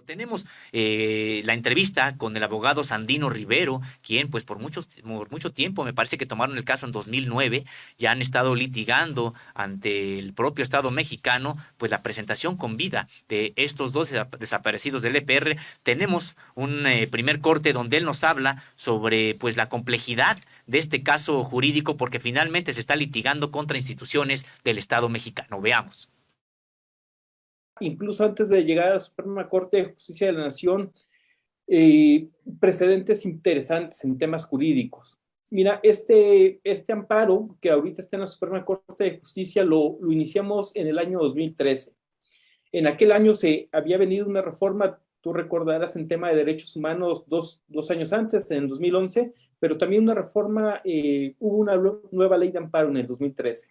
Tenemos la entrevista con el abogado Sandino Rivero, quien pues por mucho tiempo, me parece que tomaron el caso en 2009, ya han estado litigando ante el propio Estado mexicano, pues la presentación con vida de estos dos desaparecidos del EPR. Tenemos un primer corte donde él nos habla sobre pues la complejidad de este caso jurídico, porque finalmente se está litigando contra instituciones del Estado mexicano. Veamos. Incluso antes de llegar a la Suprema Corte de Justicia de la Nación, precedentes interesantes en temas jurídicos. Mira, este amparo que ahorita está en la Suprema Corte de Justicia lo iniciamos en el año 2013. En aquel año se había venido una reforma, tú recordarás, en tema de derechos humanos dos años antes, en 2011, pero también una reforma, hubo una nueva ley de amparo en el 2013.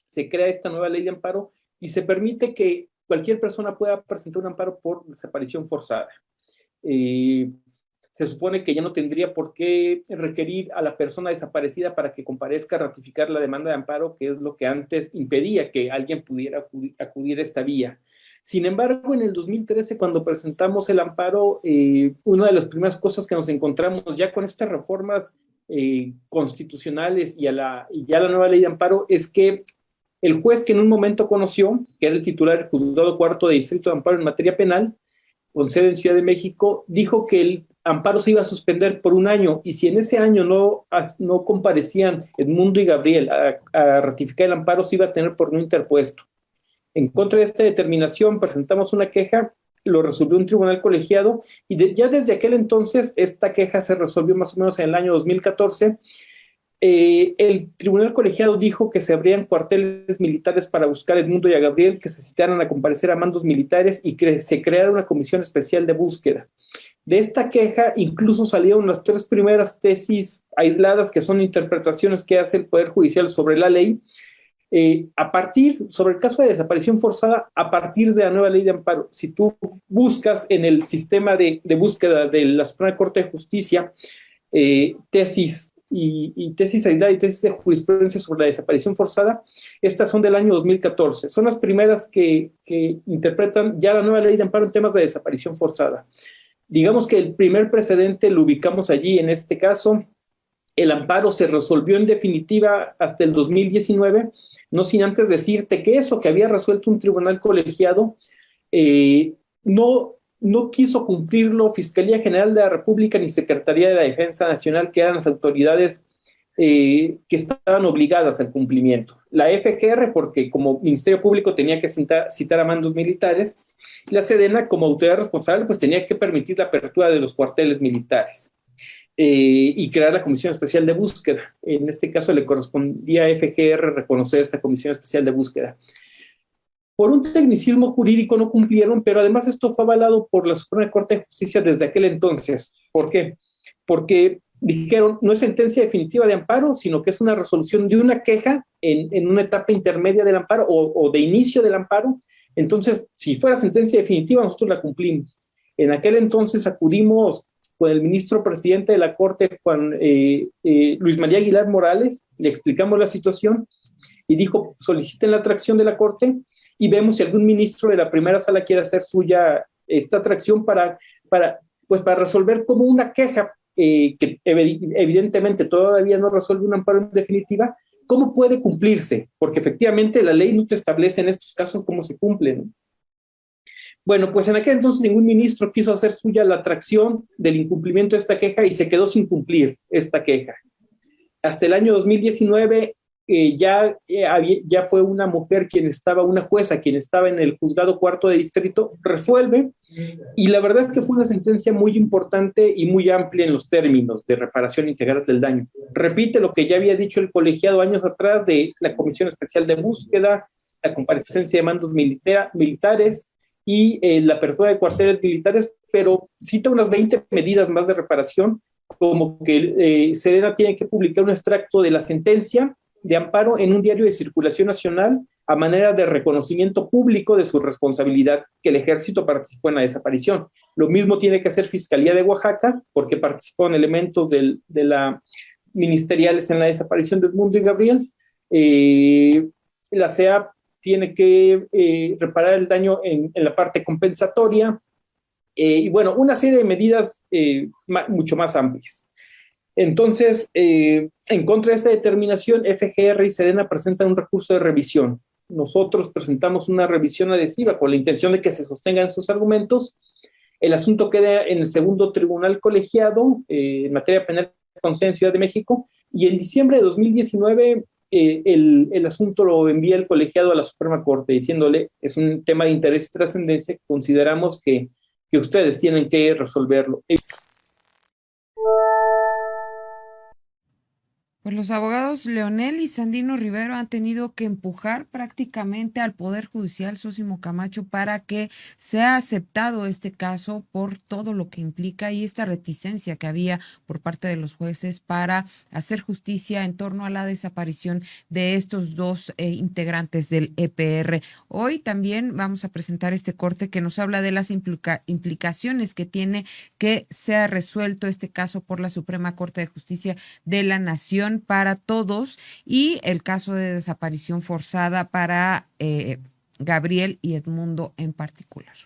Se crea esta nueva ley de amparo y se permite que cualquier persona pueda presentar un amparo por desaparición forzada. Se supone que ya no tendría por qué requerir a la persona desaparecida para que comparezca a ratificar la demanda de amparo, que es lo que antes impedía que alguien pudiera acudir a esta vía. Sin embargo, en el 2013, cuando presentamos el amparo, una de las primeras cosas que nos encontramos ya con estas reformas constitucionales y ya la nueva ley de amparo es que el juez que en un momento conoció, que era el titular del Juzgado Cuarto de Distrito de Amparo en materia penal, con sede en Ciudad de México, dijo que el amparo se iba a suspender por un año y si en ese año no comparecían Edmundo y Gabriel a ratificar el amparo, se iba a tener por no interpuesto. En contra de esta determinación presentamos una queja, lo resolvió un tribunal colegiado y ya desde aquel entonces esta queja se resolvió más o menos en el año 2014. El tribunal colegiado dijo que se abrían cuarteles militares para buscar a Edmundo y a Gabriel, que se citaran a comparecer a mandos militares y que se creara una comisión especial de búsqueda. De esta queja incluso salieron las tres primeras tesis aisladas, que son interpretaciones que hace el Poder Judicial sobre la ley, sobre el caso de desaparición forzada, a partir de la nueva ley de amparo. Si tú buscas en el sistema de búsqueda de la Suprema Corte de Justicia, tesis y tesis aisladas y tesis de jurisprudencia sobre la desaparición forzada, estas son del año 2014. Son las primeras que interpretan ya la nueva ley de amparo en temas de desaparición forzada. Digamos que el primer precedente lo ubicamos allí en este caso. El amparo se resolvió en definitiva hasta el 2019, no sin antes decirte que eso que había resuelto un tribunal colegiado, no quiso cumplirlo Fiscalía General de la República ni Secretaría de la Defensa Nacional, que eran las autoridades que estaban obligadas al cumplimiento. La FGR, porque como Ministerio Público tenía que citar a mandos militares, la Sedena, como autoridad responsable, pues tenía que permitir la apertura de los cuarteles militares y crear la Comisión Especial de Búsqueda. En este caso le correspondía a FGR reconocer esta Comisión Especial de Búsqueda. Por un tecnicismo jurídico no cumplieron, pero además esto fue avalado por la Suprema Corte de Justicia desde aquel entonces. ¿Por qué? Porque dijeron, no es sentencia definitiva de amparo, sino que es una resolución de una queja en una etapa intermedia del amparo o de inicio del amparo. Entonces, si fuera sentencia definitiva, nosotros la cumplimos. En aquel entonces acudimos con el ministro presidente de la Corte, Luis María Aguilar Morales, le explicamos la situación y dijo, soliciten la atracción de la Corte y vemos si algún ministro de la primera sala quiere hacer suya esta atracción para resolver como una queja que evidentemente todavía no resuelve un amparo en definitiva, ¿cómo puede cumplirse? Porque efectivamente la ley no te establece en estos casos cómo se cumple, ¿no? Bueno, pues en aquel entonces ningún ministro quiso hacer suya la atracción del incumplimiento de esta queja y se quedó sin cumplir esta queja. Hasta el año 2019 ya fue una mujer una jueza quien estaba en el Juzgado Cuarto de Distrito, resuelve, y la verdad es que fue una sentencia muy importante y muy amplia en los términos de reparación integral del daño. Repite lo que ya había dicho el colegiado años atrás de la Comisión Especial de Búsqueda, la comparecencia de mandos militares y la apertura de cuarteles militares, pero cita unas 20 medidas más de reparación, como que Sedena tiene que publicar un extracto de la sentencia de amparo en un diario de circulación nacional a manera de reconocimiento público de su responsabilidad, que el ejército participó en la desaparición. Lo mismo tiene que hacer Fiscalía de Oaxaca, porque participó en elementos de la ministeriales en la desaparición de Edmundo y Gabriel. La CEA tiene que reparar el daño en la parte compensatoria. y bueno, una serie de medidas mucho más amplias. Entonces, en contra de esta determinación, FGR y Sedena presentan un recurso de revisión. Nosotros presentamos una revisión adhesiva con la intención de que se sostengan esos argumentos. El asunto queda en el segundo tribunal colegiado en materia penal con sede en Ciudad de México, y en diciembre de 2019 el asunto lo envía el colegiado a la Suprema Corte diciéndole: es un tema de interés y trascendencia, consideramos que ustedes tienen que resolverlo. Pues los abogados Leonel y Sandino Rivero han tenido que empujar prácticamente al Poder Judicial, Sósimo Camacho, para que sea aceptado este caso por todo lo que implica y esta reticencia que había por parte de los jueces para hacer justicia en torno a la desaparición de estos dos integrantes del EPR. Hoy también vamos a presentar este corte que nos habla de las implicaciones que tiene que sea resuelto este caso por la Suprema Corte de Justicia de la Nación para todos, y el caso de desaparición forzada para Gabriel y Edmundo en particular.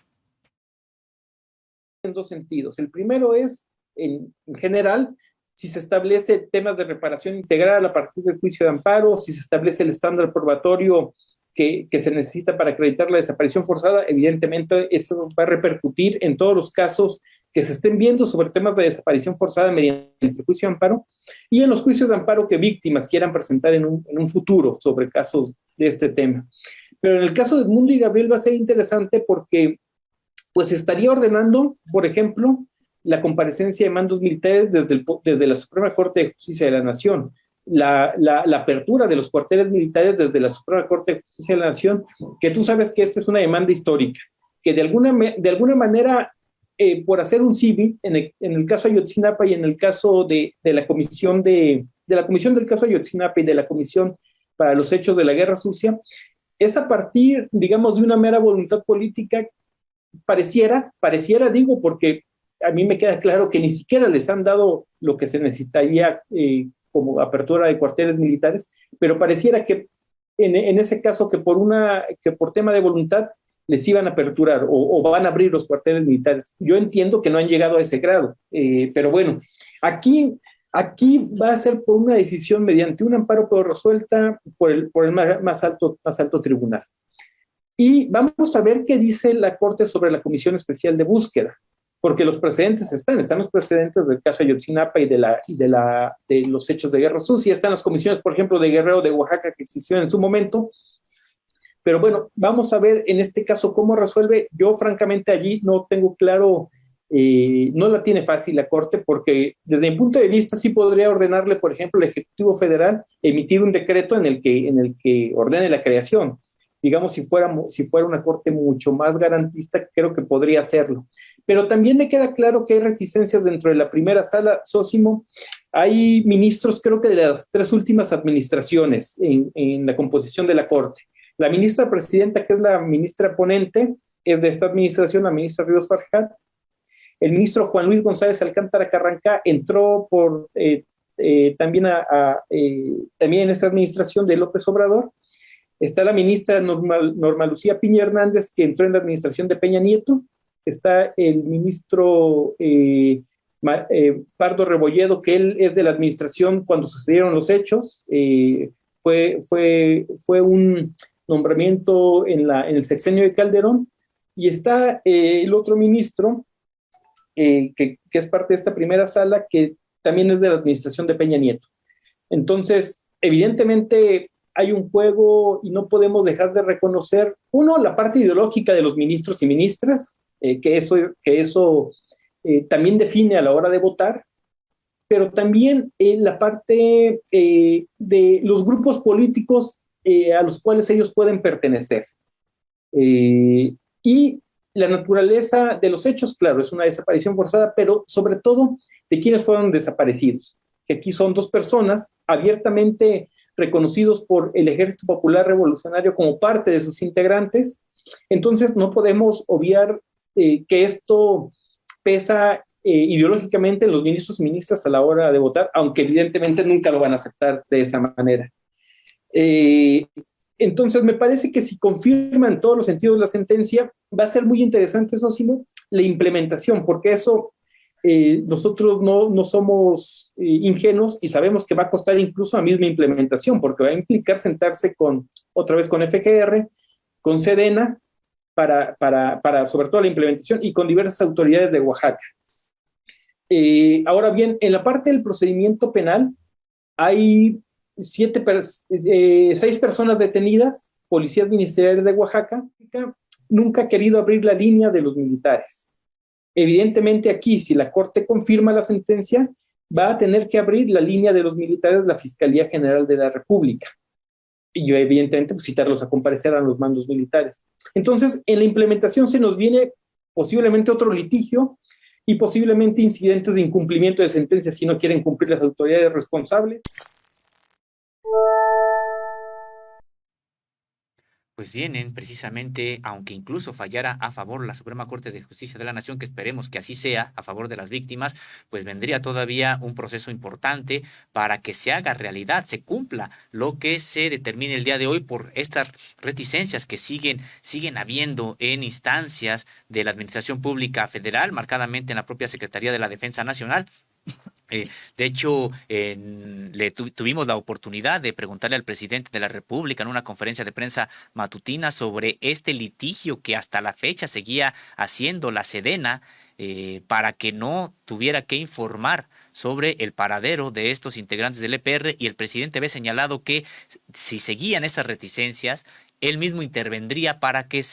En dos sentidos. El primero es, en general, si se establece temas de reparación integral a partir del juicio de amparo, si se establece el estándar probatorio que se necesita para acreditar la desaparición forzada, evidentemente eso va a repercutir en todos los casos que se estén viendo sobre temas de desaparición forzada mediante el juicio de amparo, y en los juicios de amparo que víctimas quieran presentar en un futuro sobre casos de este tema. Pero en el caso de Edmundo y Gabriel va a ser interesante porque pues estaría ordenando, por ejemplo, la comparecencia de mandos militares desde la Suprema Corte de Justicia de la Nación, la apertura de los cuarteles militares desde la Suprema Corte de Justicia de la Nación, que tú sabes que esta es una demanda histórica, que de alguna manera, por hacer un civil, en el caso Ayotzinapa y en el caso de la comisión del caso Ayotzinapa y de la Comisión para los Hechos de la Guerra Sucia, es a partir, digamos, de una mera voluntad política. Pareciera, digo, porque a mí me queda claro que ni siquiera les han dado lo que se necesitaría como apertura de cuarteles militares, pero pareciera que en ese caso que por tema de voluntad les iban a aperturar o van a abrir los cuarteles militares. Yo entiendo que no han llegado a ese grado, pero bueno, aquí va a ser por una decisión mediante un amparo pero resuelta por el más alto tribunal. Y vamos a ver qué dice la Corte sobre la Comisión Especial de Búsqueda, porque los precedentes están los precedentes del caso Ayotzinapa y de los hechos de guerra sucia, están las comisiones, por ejemplo, de Guerrero, de Oaxaca, que existieron en su momento. Pero bueno, vamos a ver en este caso cómo resuelve. Yo francamente allí no tengo claro, no la tiene fácil la Corte, porque desde mi punto de vista sí podría ordenarle, por ejemplo, al Ejecutivo Federal emitir un decreto en el que ordene la creación. Digamos, si fuera una Corte mucho más garantista, creo que podría hacerlo. Pero también me queda claro que hay reticencias dentro de la primera sala, Sósimo. Hay ministros, creo que de las tres últimas administraciones en la composición de la Corte. La ministra presidenta, que es la ministra ponente, es de esta administración, la ministra Ríos Farjat. El ministro Juan Luis González Alcántara Carrancá entró también en esta administración de López Obrador. Está la ministra Norma Lucía Piña Hernández, que entró en la administración de Peña Nieto. Está el ministro Pardo Rebolledo, que él es de la administración cuando sucedieron los hechos. Fue un nombramiento en el sexenio de Calderón. Y está el otro ministro, que es parte de esta primera sala, que también es de la administración de Peña Nieto. Entonces, evidentemente hay un juego y no podemos dejar de reconocer, uno, la parte ideológica de los ministros y ministras, que eso también define a la hora de votar, pero también la parte de los grupos políticos a los cuales ellos pueden pertenecer. Y la naturaleza de los hechos, claro, es una desaparición forzada, pero sobre todo de quienes fueron desaparecidos, que aquí son dos personas abiertamente reconocidos por el Ejército Popular Revolucionario como parte de sus integrantes. Entonces no podemos obviar que esto pesa ideológicamente en los ministros y ministras a la hora de votar, aunque evidentemente nunca lo van a aceptar de esa manera. Entonces me parece que si confirman en todos los sentidos la sentencia, va a ser muy interesante, Sósimo, la implementación, porque eso nosotros no somos ingenuos y sabemos que va a costar incluso la misma implementación, porque va a implicar sentarse otra vez con FGR, con Sedena, para sobre todo la implementación y con diversas autoridades de Oaxaca. Ahora bien, en la parte del procedimiento penal hay 6 personas detenidas, policías ministeriales de Oaxaca. Nunca ha querido abrir la línea de los militares. Evidentemente aquí, si la Corte confirma la sentencia, va a tener que abrir la línea de los militares la Fiscalía General de la República. Y evidentemente pues, citarlos a comparecer a los mandos militares. Entonces, en la implementación se nos viene posiblemente otro litigio y posiblemente incidentes de incumplimiento de sentencias si no quieren cumplir las autoridades responsables. Pues vienen precisamente, aunque incluso fallara a favor la Suprema Corte de Justicia de la Nación, que esperemos que así sea, a favor de las víctimas, pues vendría todavía un proceso importante para que se haga realidad, se cumpla lo que se determine el día de hoy por estas reticencias que siguen habiendo en instancias de la Administración Pública Federal, marcadamente en la propia Secretaría de la Defensa Nacional. De hecho, tuvimos la oportunidad de preguntarle al presidente de la República en una conferencia de prensa matutina sobre este litigio que hasta la fecha seguía haciendo la Sedena para que no tuviera que informar sobre el paradero de estos integrantes del EPR, y el presidente había señalado que si seguían esas reticencias, él mismo intervendría para que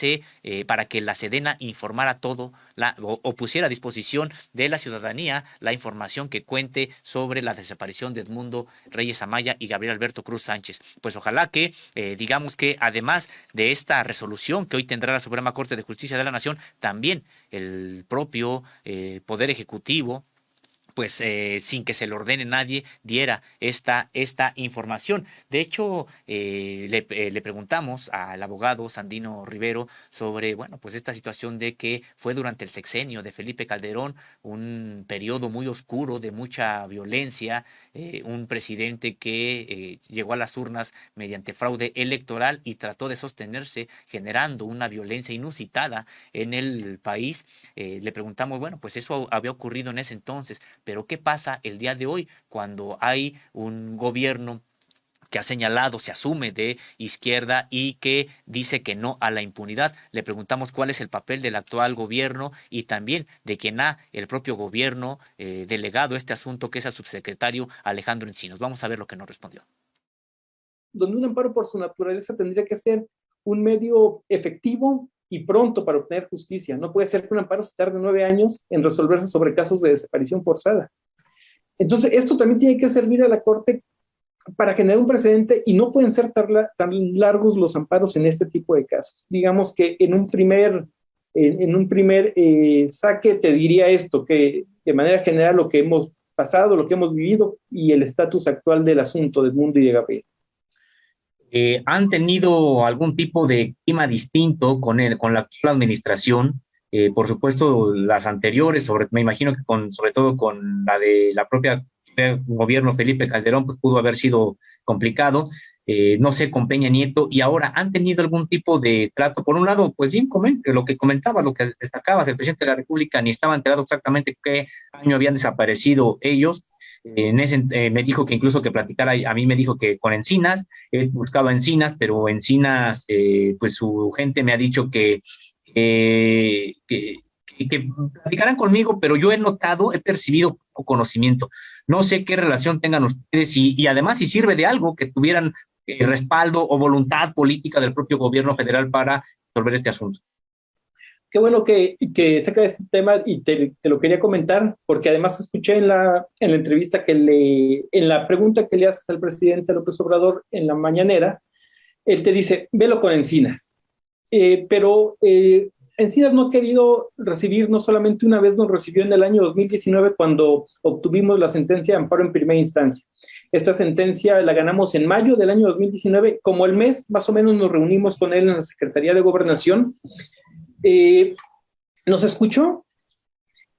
la Sedena informara todo o pusiera a disposición de la ciudadanía la información que cuente sobre la desaparición de Edmundo Reyes Amaya y Gabriel Alberto Cruz Sánchez. Pues ojalá que, digamos que además de esta resolución que hoy tendrá la Suprema Corte de Justicia de la Nación, también el propio Poder Ejecutivo, pues sin que se le ordene nadie, diera esta información. De hecho, le preguntamos al abogado Sandino Rivero sobre, bueno, pues esta situación de que fue durante el sexenio de Felipe Calderón, un periodo muy oscuro de mucha violencia, un presidente que llegó a las urnas mediante fraude electoral y trató de sostenerse generando una violencia inusitada en el país. Le preguntamos, bueno, pues eso había ocurrido en ese entonces, pero ¿qué pasa el día de hoy cuando hay un gobierno que ha señalado, se asume de izquierda y que dice que no a la impunidad? Le preguntamos cuál es el papel del actual gobierno y también de quien el propio gobierno delegado este asunto, que es el subsecretario Alejandro Encinos. Vamos a ver lo que nos respondió. Donde un amparo por su naturaleza tendría que ser un medio efectivo y pronto para obtener justicia. No puede ser que un amparo se tarde 9 años en resolverse sobre casos de desaparición forzada. Entonces, esto también tiene que servir a la Corte para generar un precedente, y no pueden ser tan largos los amparos en este tipo de casos. Digamos que en un primer saque te diría esto, que de manera general lo que hemos pasado, lo que hemos vivido y el estatus actual del asunto de Edmundo y de Gabriel. ¿Han tenido algún tipo de clima distinto con la actual administración? Por supuesto, las anteriores, me imagino que sobre todo con la de la propia gobierno Felipe Calderón, pues pudo haber sido complicado. No sé, con Peña Nieto, y ahora ¿han tenido algún tipo de trato? Por un lado, pues bien, lo que comentabas, lo que destacabas, el presidente de la República ni estaba enterado exactamente qué año habían desaparecido ellos. Me dijo que incluso que platicara, a mí me dijo que con Encinas, he buscado Encinas, pero Encinas, pues su gente me ha dicho que platicaran conmigo, pero yo he percibido poco conocimiento. No sé qué relación tengan ustedes y además si sirve de algo que tuvieran respaldo o voluntad política del propio gobierno federal para resolver este asunto. Qué bueno que saca este tema y te lo quería comentar, porque además escuché en la entrevista en la pregunta que le haces al presidente López Obrador en la mañanera, él te dice, velo con Encinas. Pero Encinas no ha querido recibir, no solamente una vez nos recibió en el año 2019 cuando obtuvimos la sentencia de amparo en primera instancia. Esta sentencia la ganamos en mayo del año 2019, como el mes más o menos nos reunimos con él en la Secretaría de Gobernación. Nos escuchó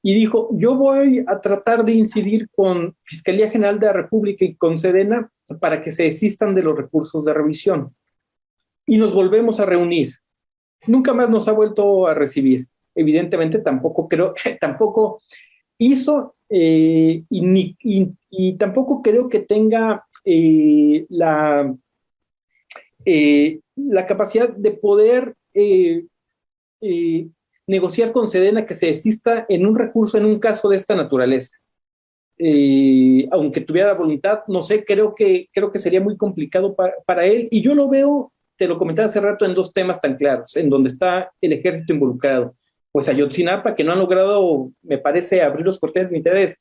y dijo, yo voy a tratar de incidir con Fiscalía General de la República y con Sedena para que se desistan de los recursos de revisión. Y nos volvemos a reunir. Nunca más nos ha vuelto a recibir. evidentemente tampoco creo, tampoco hizo y tampoco creo que tenga la capacidad de poder negociar con Sedena que se desista en un recurso en un caso de esta naturaleza. Aunque tuviera la voluntad, no sé, creo que sería muy complicado para él, y yo lo veo, te lo comenté hace rato, en dos temas tan claros, en donde está el ejército involucrado. Pues Ayotzinapa, que no han logrado, me parece, abrir los cuarteles militares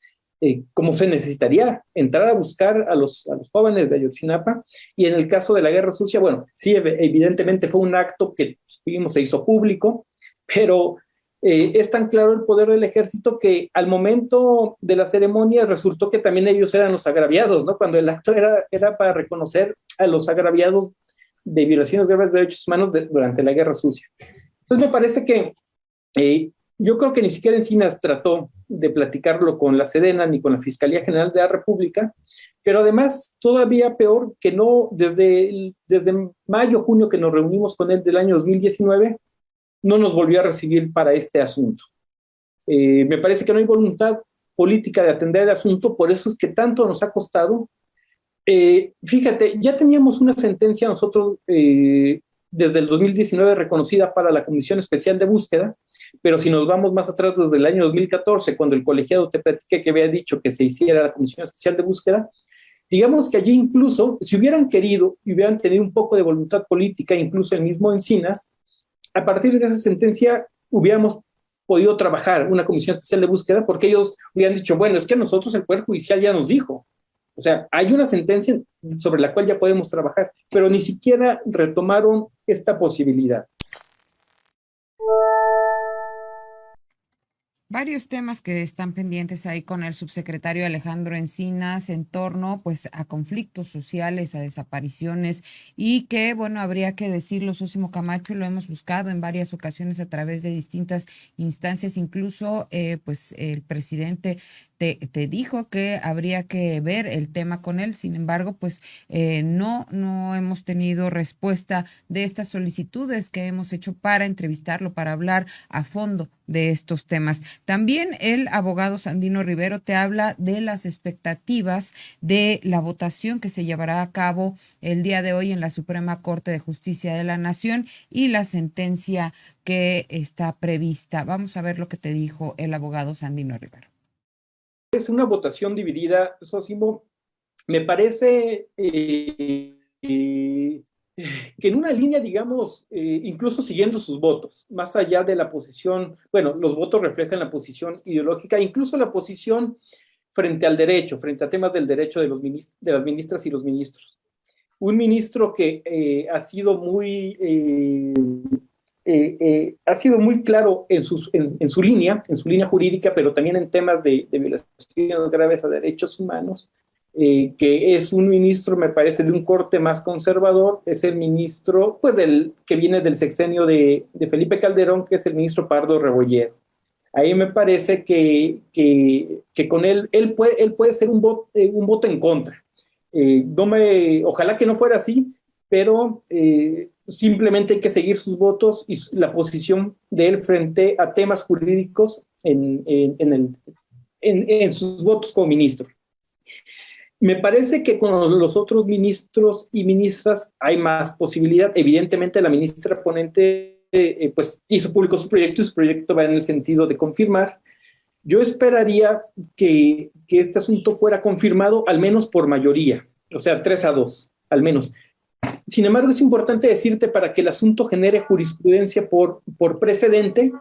como se necesitaría, entrar a buscar a los jóvenes de Ayotzinapa, y en el caso de la Guerra Sucia, bueno, sí, evidentemente fue un acto que se hizo público, pero es tan claro el poder del ejército que al momento de la ceremonia resultó que también ellos eran los agraviados, ¿no? Cuando el acto era para reconocer a los agraviados de violaciones graves de derechos humanos durante la Guerra Sucia. Entonces me parece que yo creo que ni siquiera Encinas trató de platicarlo con la Sedena ni con la Fiscalía General de la República, pero además todavía peor que no, desde mayo, junio que nos reunimos con él del año 2019, no nos volvió a recibir para este asunto. Me parece que no hay voluntad política de atender el asunto, por eso es que tanto nos ha costado. Fíjate, ya teníamos una sentencia nosotros desde el 2019 reconocida para la Comisión Especial de Búsqueda, pero si nos vamos más atrás, desde el año 2014, cuando el colegiado te platiqué que había dicho que se hiciera la Comisión Especial de Búsqueda, digamos que allí incluso, si hubieran querido y hubieran tenido un poco de voluntad política, incluso el mismo Encinas, a partir de esa sentencia hubiéramos podido trabajar una comisión especial de búsqueda, porque ellos hubieran dicho, bueno, es que nosotros el Poder Judicial ya nos dijo, o sea, hay una sentencia sobre la cual ya podemos trabajar, pero ni siquiera retomaron esta posibilidad. Varios temas que están pendientes ahí con el subsecretario Alejandro Encinas en torno pues a conflictos sociales, a desapariciones, y que bueno, habría que decirlo, Sósimo Camacho, lo hemos buscado en varias ocasiones a través de distintas instancias, incluso pues el presidente te dijo que habría que ver el tema con él. Sin embargo, pues no hemos tenido respuesta de estas solicitudes que hemos hecho para entrevistarlo, para hablar a fondo de estos temas. También el abogado Sandino Rivero te habla de las expectativas de la votación que se llevará a cabo el día de hoy en la Suprema Corte de Justicia de la Nación y la sentencia que está prevista. Vamos a ver lo que te dijo el abogado Sandino Rivero. Es una votación dividida, Sósimo. Me parece que en una línea, digamos, incluso siguiendo sus votos, más allá de la posición, bueno, los votos reflejan la posición ideológica, incluso la posición frente al derecho, frente a temas del derecho de las ministras y los ministros. Un ministro que ha sido muy claro en su línea jurídica, pero también en temas de violaciones graves a derechos humanos, que es un ministro, me parece, de un corte más conservador. Es el ministro pues que viene del sexenio de Felipe Calderón, que es el ministro Pardo Rebolledo. Ahí me parece que con él puede ser un voto en contra. Ojalá que no fuera así, pero simplemente hay que seguir sus votos y la posición de él frente a temas jurídicos en sus votos como ministro. Me parece que con los otros ministros y ministras hay más posibilidad. Evidentemente la ministra ponente pues hizo público su proyecto, y su proyecto va en el sentido de confirmar. Yo esperaría que este asunto fuera confirmado al menos por mayoría, o sea, 3-2, al menos. Sin embargo, es importante decirte, para que el asunto genere jurisprudencia por precedente,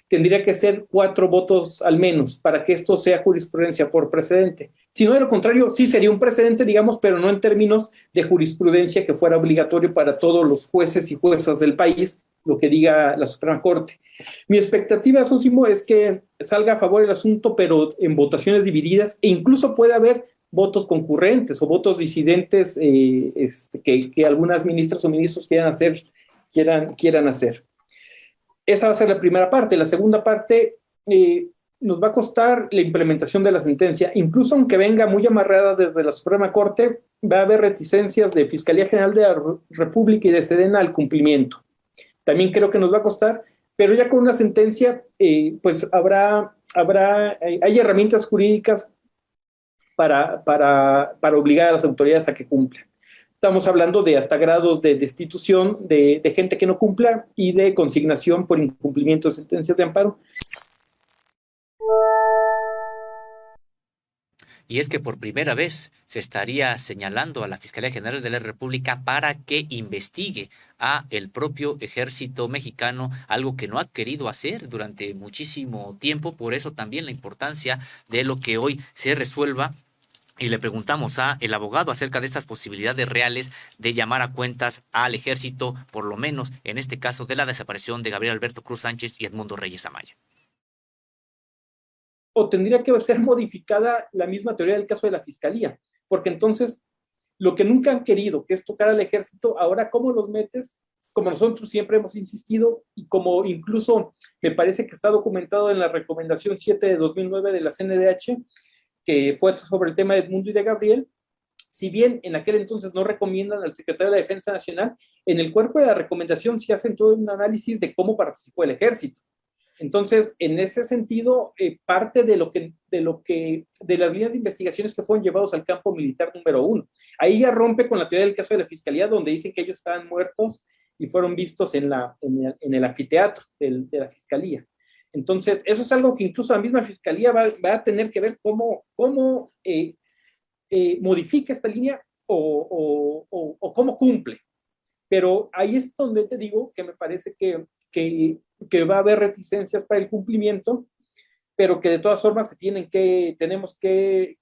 tendría que ser 4 votos al menos para que esto sea jurisprudencia por precedente. Si no, de lo contrario, sí sería un precedente, digamos, pero no en términos de jurisprudencia que fuera obligatorio para todos los jueces y juezas del país, lo que diga la Suprema Corte. Mi expectativa, Sósimo, es que salga a favor el asunto, pero en votaciones divididas, e incluso puede haber votos concurrentes o votos disidentes que algunas ministras o ministros quieran hacer. Esa va a ser la primera parte. La segunda parte nos va a costar la implementación de la sentencia. Incluso aunque venga muy amarrada desde la Suprema Corte, va a haber reticencias de Fiscalía General de la República y de Sedena al cumplimiento. También creo que nos va a costar, pero ya con una sentencia, pues hay herramientas jurídicas para obligar a las autoridades a que cumplan. Estamos hablando de hasta grados de destitución de gente que no cumpla y de consignación por incumplimiento de sentencias de amparo. Y es que por primera vez se estaría señalando a la Fiscalía General de la República para que investigue a el propio ejército mexicano, algo que no ha querido hacer durante muchísimo tiempo. Por eso también la importancia de lo que hoy se resuelva. Y le preguntamos a el abogado acerca de estas posibilidades reales de llamar a cuentas al ejército, por lo menos en este caso de la desaparición de Gabriel Alberto Cruz Sánchez y Edmundo Reyes Amaya. O tendría que ser modificada la misma teoría del caso de la Fiscalía, porque entonces lo que nunca han querido, que es tocar al ejército, ahora ¿cómo los metes? Como nosotros siempre hemos insistido y como incluso me parece que está documentado en la recomendación 7 de 2009 de la CNDH, que fue sobre el tema de Edmundo y de Gabriel, si bien en aquel entonces no recomiendan al secretario de la Defensa Nacional, en el cuerpo de la recomendación sí hacen todo un análisis de cómo participó el ejército. Entonces, en ese sentido, parte de las líneas de investigaciones que fueron llevados al campo militar número 1. Ahí ya rompe con la teoría del caso de la Fiscalía, donde dicen que ellos estaban muertos y fueron vistos en el anfiteatro de la Fiscalía. Entonces, eso es algo que incluso la misma Fiscalía va a tener que ver cómo modifica esta línea o cómo cumple. Pero ahí es donde te digo que me parece que va a haber reticencias para el cumplimiento, pero que de todas formas tenemos que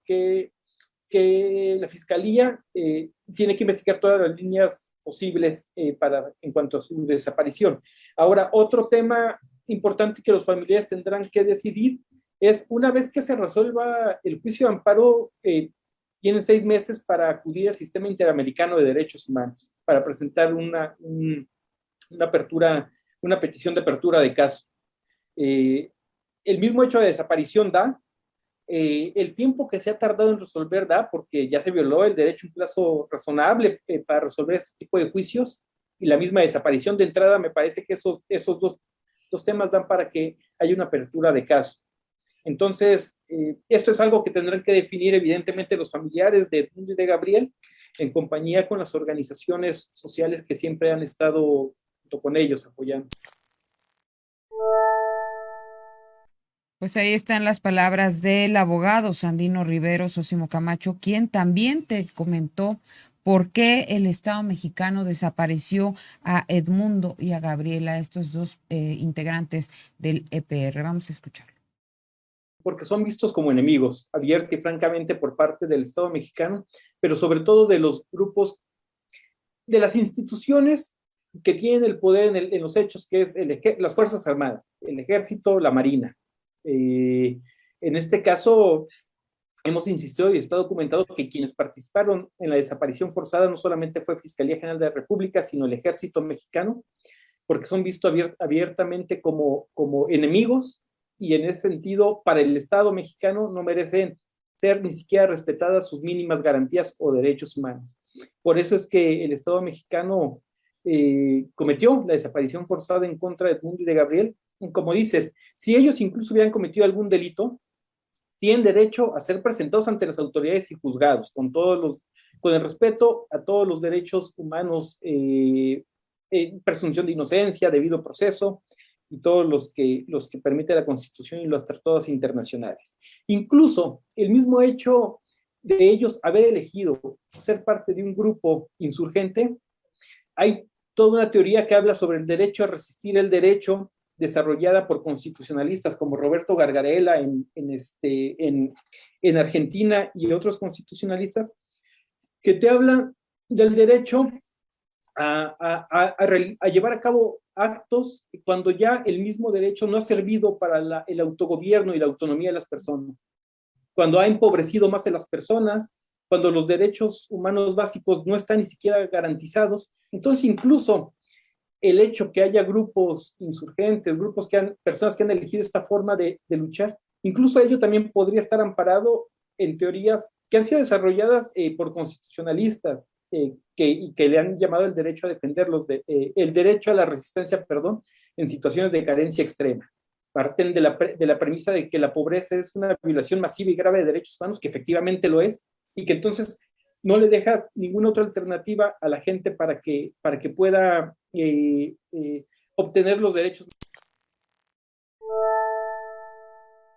la Fiscalía tiene que investigar todas las líneas posibles en cuanto a su desaparición. Ahora, otro tema importante que los familiares tendrán que decidir es, una vez que se resuelva el juicio de amparo, tienen 6 meses para acudir al Sistema Interamericano de Derechos Humanos, para presentar una petición de apertura de caso. El mismo hecho de desaparición el tiempo que se ha tardado en resolver porque ya se violó el derecho a un plazo razonable para resolver este tipo de juicios, y la misma desaparición de entrada, me parece que esos dos temas dan para que haya una apertura de caso. Entonces, esto es algo que tendrán que definir evidentemente los familiares de Edmundo y de Gabriel, en compañía con las organizaciones sociales que siempre han estado junto con ellos apoyando. Pues ahí están las palabras del abogado Sandino Rivero Sosimo Camacho, quien también te comentó por qué el Estado mexicano desapareció a Edmundo y a Gabriela, estos dos integrantes del EPR. Vamos a escucharlo. Porque son vistos como enemigos, abierta y francamente por parte del Estado mexicano, pero sobre todo de los grupos, de las instituciones que tienen el poder en los hechos, que es las Fuerzas Armadas, el Ejército, la Marina. En este caso, hemos insistido y está documentado que quienes participaron en la desaparición forzada no solamente fue Fiscalía General de la República, sino el Ejército mexicano, porque son vistos abiertamente como enemigos, y en ese sentido, para el Estado mexicano no merecen ser ni siquiera respetadas sus mínimas garantías o derechos humanos. Por eso es que el Estado mexicano cometió la desaparición forzada en contra de Edmundo y de Gabriel. Como dices, si ellos incluso hubieran cometido algún delito, tienen derecho a ser presentados ante las autoridades y juzgados, con el respeto a todos los derechos humanos, presunción de inocencia, debido proceso, y todos los que permite la Constitución y los tratados internacionales. Incluso el mismo hecho de ellos haber elegido ser parte de un grupo insurgente, hay toda una teoría que habla sobre el derecho a resistir el derecho, desarrollada por constitucionalistas como Roberto Gargarella en Argentina, y otros constitucionalistas, que te hablan del derecho a llevar a cabo actos cuando ya el mismo derecho no ha servido para el autogobierno y la autonomía de las personas, cuando ha empobrecido más a las personas, cuando los derechos humanos básicos no están ni siquiera garantizados. Entonces, incluso el hecho que haya grupos insurgentes, personas que han elegido esta forma de luchar, incluso ello también podría estar amparado en teorías que han sido desarrolladas por constitucionalistas, y que le han llamado el derecho a defenderlos, el derecho a la resistencia, en situaciones de carencia extrema. Parten de la premisa de que la pobreza es una violación masiva y grave de derechos humanos, que efectivamente lo es, y que entonces no le dejas ninguna otra alternativa a la gente para que pueda obtener los derechos.